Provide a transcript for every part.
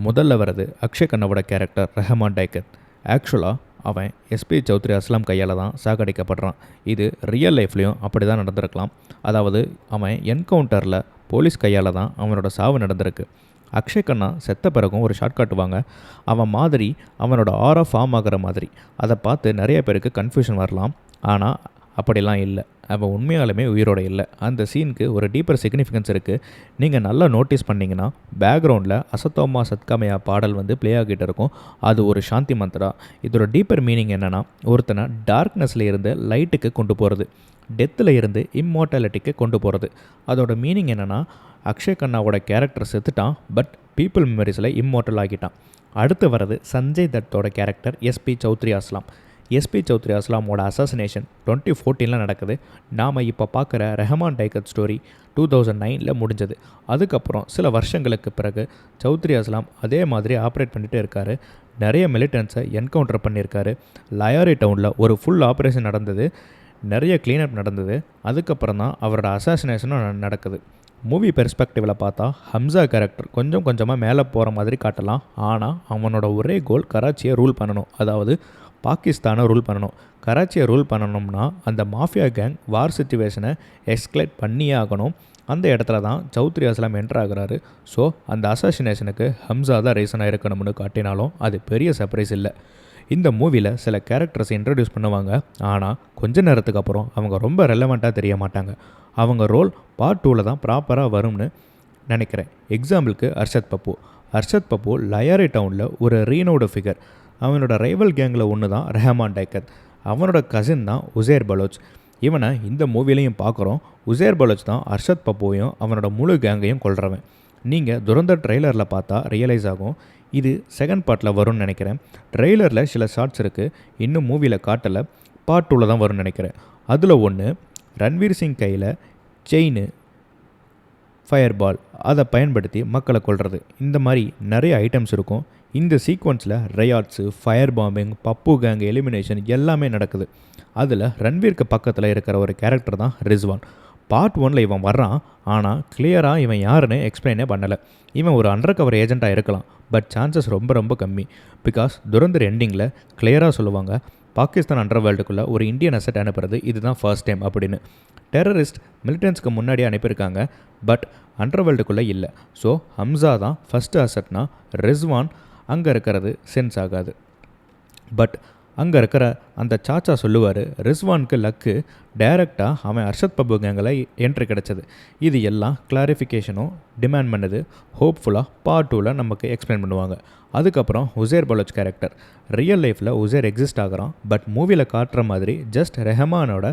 முதல்ல வர்றது அக்ஷய் கண்ணாவோட கேரக்டர் ரெஹமான் டைக்கத். ஆக்சுவலாக அவன் எஸ்பி சௌத்ரி அஸ்லாம் கையால் தான் சாகடிக்கப்படுறான். இது ரியல் லைஃப்லேயும் அப்படி தான் நடந்திருக்கலாம். அதாவது அவன் என்கவுண்டரில் போலீஸ் கையால் தான் அவனோட சாவு நடந்திருக்கு. அக்ஷய் கண்ணா செத்த பிறகும் ஒரு ஷார்ட் காட்டுவாங்க. அவன் மாதிரி அவனோட ஆரா ஃபார்ம் ஆகிற மாதிரி. அதை பார்த்து நிறைய பேருக்கு கன்ஃபியூஷன் வரலாம். ஆனால் அப்படிலாம் இல்லை. அவன் உண்மையாலுமே உயிரோடு இல்லை. அந்த சீனுக்கு ஒரு டீப்பர் சிக்னிஃபிகன்ஸ் இருக்குது. நீங்கள் நல்லா நோட்டீஸ் பண்ணிங்கன்னா பேக்ரவுண்டில் அசத்தோமா சத்காமையா பாடல் ப்ளே ஆகிட்டு இருக்கும். அது ஒரு சாந்தி மந்த்ரா. இதோட டீப்பர் மீனிங் என்னென்னா, ஒருத்தனை டார்க்னஸில் இருந்து லைட்டுக்கு கொண்டு போகிறது, டெத்தில் இருந்து இம்மோர்டாலிட்டிக்கு கொண்டு போகிறது. அதோட மீனிங் என்னென்னா, அக்ஷய் கண்ணாவோட கேரக்டர் செத்துட்டான், பட் பீப்புள் மெமரிஸில் இம்மோர்டல் ஆகிட்டான். அடுத்து வர்றது சஞ்சய் தத்தோட கேரக்டர் எஸ்பி சௌத்ரி அஸ்லாம். எஸ்பி சௌத்ரி அஸ்லாமோட அசாசினேஷன் 2014 நடக்குது. நாம் இப்போ பார்க்குற ரெஹமான் டைக்கத் ஸ்டோரி 2009 முடிஞ்சது. அதுக்கப்புறம் சில வருஷங்களுக்கு பிறகு சௌத்ரி அஸ்லாம் அதே மாதிரி ஆப்ரேட் பண்ணிகிட்டே இருக்கார். நிறைய மிலிட்டன்ஸை என்கவுண்டர் பண்ணியிருக்காரு. லயாரி டவுனில் ஒரு ஃபுல் ஆப்ரேஷன் நடந்தது. நிறைய க்ளீனப் நடந்தது. அதுக்கப்புறம் தான் அவரோட அசாசினேஷனும் நடக்குது. மூவி பெர்ஸ்பெக்டிவில் பார்த்தா ஹம்சா கேரக்டர் கொஞ்சம் கொஞ்சமாக மேலே போகிற மாதிரி காட்டலாம். ஆனால் அவனோட ஒரே கோல் கராச்சியை ரூல் பண்ணணும், அதாவது பாகிஸ்தானை ரூல் பண்ணணும். கராச்சியை ரூல் பண்ணணும்னா அந்த மாஃபியா கேங் வார் சிச்சுவேஷனை எஸ்கலேட் பண்ணியே ஆகணும். அந்த இடத்துல தான் சௌத்ரி அஸ்லாம் என்டர் ஆகிறாரு. ஸோ அந்த அசாசினேஷனுக்கு ஹம்சா தான் ரீசனாக இருக்கணும்னு காட்டினாலும் அது பெரிய சர்ப்ரைஸ் இல்லை. இந்த மூவியில் சில கேரக்டர்ஸ் இன்ட்ரடியூஸ் பண்ணுவாங்க. ஆனால் கொஞ்ச நேரத்துக்கு அப்புறம் அவங்க ரொம்ப ரெலவெண்ட்டாக தெரிய மாட்டாங்க. அவங்க ரோல் பார்ட் 2 தான் ப்ராப்பராக வரும்னு நினைக்கிறேன். எக்ஸாம்பிளுக்கு அர்ஷத் பப்பு லயாரி டவுனில் ஒரு ரீனோடு ஃபிகர். அவனோட ரைவல் கேங்கில் ஒன்று தான் ரெஹமான் டைக்கத். அவனோட கசின் தான் உசேர் பலோச். இவனை இந்த மூவிலையும் பார்க்குறோம். உசேர் பலோச் தான் அர்ஷத் பப்புவையும் அவனோட முழு கேங்கையும் கொள்றவன். நீங்கள் துரந்தர் ட்ரெய்லரில் பார்த்தா ரியலைஸ் ஆகும். இது செகண்ட் பார்ட்டில் வரும்னு நினைக்கிறேன். ட்ரெய்லரில் சில ஷார்ட்ஸ் இருக்குது, இன்னும் மூவியில் காட்டலை. பார்ட் 2 தான் வரும்னு நினைக்கிறேன். அதில் ஒன்று ரன்வீர் சிங் கையில் செயின், ஃபயர் பால் அதை பயன்படுத்தி மக்களை கொள்வது. இந்த மாதிரி நிறைய ஐட்டம்ஸ் இருக்கும். இந்த சீக்வன்ஸில் ரையாட்ஸு, ஃபயர் பாம்பிங், பப்பு கேங் எலிமினேஷன் எல்லாமே நடக்குது. அதில் ரன்வீருக்கு பக்கத்தில் இருக்கிற ஒரு கேரக்டர் தான் ரிஸ்வான். பார்ட் 1 இவன் வர்றான். ஆனால் கிளியராக இவன் யாருன்னு எக்ஸ்பிளைனே பண்ணலை. இவன் ஒரு அண்டர் கவர் ஏஜெண்ட்டாக இருக்கலாம், பட் சான்சஸ் ரொம்ப ரொம்ப கம்மி. பிகாஸ் துரந்தர் எண்டிங்கில் கிளியராக சொல்லுவாங்க, பாகிஸ்தான் அண்டர் வேர்ல்டுக்குள்ளே ஒரு இந்தியன் அசட் அனுப்புறது இதுதான் ஃபர்ஸ்ட் டைம் அப்படின்னு. டெரரிஸ்ட் மிலிட்டன்ஸ்க்கு முன்னாடியே அனுப்பியிருக்காங்க, பட் அண்டர் வேர்ல்டுக்குள்ளே இல்லை. ஸோ ஹம்சா தான் ஃபஸ்ட்டு அசட்னா ரிஸ்வான் அங்கே இருக்கிறது சென்ஸ் ஆகாது. பட் அங்கே இருக்கிற அந்த சாச்சா சொல்லுவார், ரிஸ்வானுக்கு லக்கு, டைரெக்டாக அவன் அர்ஷத் பப்பு கேங்கில் என்ட்ரி கிடச்சது. இது எல்லாம் கிளாரிஃபிகேஷனும் டிமாண்ட் பண்ணுது. ஹோப்ஃபுல்லாக பார்ட் 2 நமக்கு எக்ஸ்பிளைன் பண்ணுவாங்க. அதுக்கப்புறம் உசேர் பலோச் கேரக்டர். ரியல் லைஃப்பில் உசேர் எக்ஸிஸ்ட் ஆகிறான், பட் மூவியில் காட்டுற மாதிரி ஜஸ்ட் ரெஹமானோட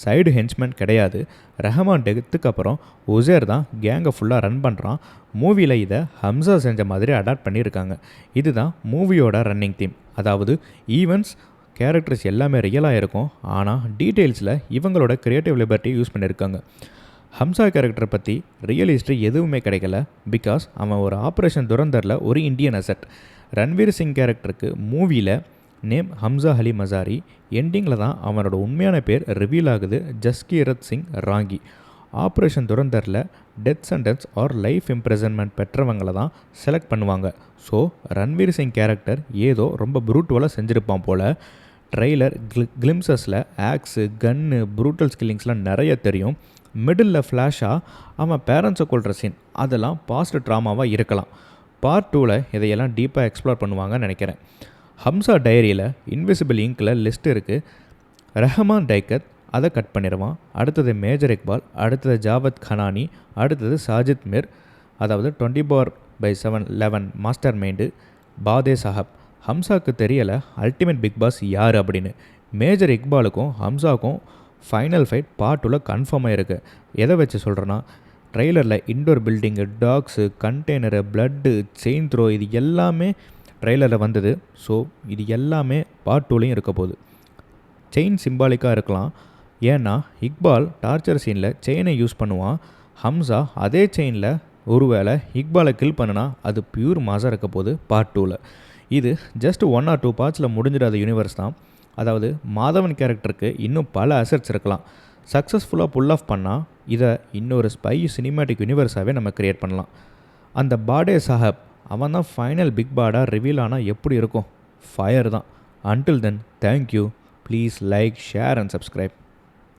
சைடு ஹென்ச்மேன் கிடையாது. ரெஹமான் டெத்துக்கு அப்புறம் உசேர் தான் கேங்கை ஃபுல்லாக ரன் பண்ணுறான். மூவியில் இதை ஹம்சா செஞ்ச மாதிரி அடாப்ட் பண்ணியிருக்காங்க. இதுதான் மூவியோட ரன்னிங் தீம். அதாவது ஈவெண்ட்ஸ், கேரக்டர்ஸ் எல்லாமே ரியலாக இருக்கும், ஆனால் டீட்டெயில்ஸில் இவங்களோட க்ரியேட்டிவ் லிபர்ட்டி யூஸ் பண்ணியிருக்காங்க. ஹம்சா கேரக்டரை பற்றி ரியல் ஹிஸ்ட்ரி எதுவுமே கிடைக்கல. பிகாஸ் அவன் ஒரு ஆப்ரேஷன் துரந்தரில் ஒரு இந்தியன் அசட். ரன்வீர் சிங் கேரக்டருக்கு மூவியில் நேம் ஹம்சா அலி மசாரி. எண்டிங்கில் தான் அவனோட உண்மையான பேர் ரிவீல் ஆகுது, ஜஸ்கீரத் சிங் ராங்கி. ஆப்ரேஷன் துரந்தரில் death sentence or life imprisonment பெற்றவங்களை தான் செலக்ட் பண்ணுவாங்க. ஸோ ரன்வீர் சிங் கேரக்டர் ஏதோ ரொம்ப ப்ரூட்டுவலாக செஞ்சுருப்பான் போல். ட்ரெய்லர் கிளிம்சஸில் ஆக்ஸு, கன்னு, ப்ரூட்டல் ஸ்கில்லிங்ஸ்லாம் நிறைய தெரியும். மிடில் ஃப்ளாஷாக அவன் பேரண்ட்ஸை கொள்கிற சீன், அதெல்லாம் பாஸ்ட் ட்ராமாவாக இருக்கலாம். பார்ட் 2 இதையெல்லாம் டீப்பாக எக்ஸ்ப்ளோர் பண்ணுவாங்கன்னு நினைக்கிறேன். ஹம்சா டைரியில் இன்விசிபிள் இங்கில் லிஸ்ட் இருக்குது. ரெஹமான் டைக்கத் அதை கட் பண்ணிடுவான். அடுத்தது மேஜர் இக்பால், அடுத்தது ஜாவத் கனானி, அடுத்தது சாஜித் மிர், அதாவது 24/7 மாஸ்டர் மைண்டு பாதே சாஹப். ஹம்சாவுக்கு தெரியலை அல்டிமேட் பிக் பாஸ் யார் அப்படின்னு. மேஜர் இக்பாலுக்கும் ஹம்சாவுக்கும் ஃபைனல் ஃபைட் பார்ட் 2 கன்ஃபார்மாக இருக்குது. எதை வச்சு சொல்கிறேன்னா, ட்ரெய்லரில் indoor building, tax, container, blood, chain throw இது எல்லாமே ட்ரெய்லரில் வந்தது. ஸோ இது எல்லாமே பார்ட் 2 இருக்க போகுது. செயின் சிம்பாலிக்காக இருக்கலாம். ஏன்னா இக்பால் டார்ச்சர் சீனில் செயினை யூஸ் பண்ணுவான். ஹம்சா அதே செயினில் ஒருவேளை இக்பாலை கில் பண்ணுனா அது பியூர் மாசாக இருக்க போகுது பார்ட் 2. இது ஜஸ்ட் 1 or 2 பார்ட்ஸில் முடிஞ்சிடாத யூனிவர்ஸ் தான். அதாவது மாதவன் கேரக்டருக்கு இன்னும் பல அசட்ஸ் இருக்கலாம். சக்ஸஸ்ஃபுல்லாக புல் ஆஃப் பண்ணால் இதை இன்னொரு ஸ்பை சினிமேட்டிக் யூனிவர்ஸாகவே நம்ம க்ரியேட் பண்ணலாம். அந்த பாடே சாஹப் அவன் தான் ஃபைனல் பிக் பாடாக ரிவீல் ஆனால் எப்படி இருக்கும்? ஃபயர் தான். Until then, thank you. Please like, share and subscribe.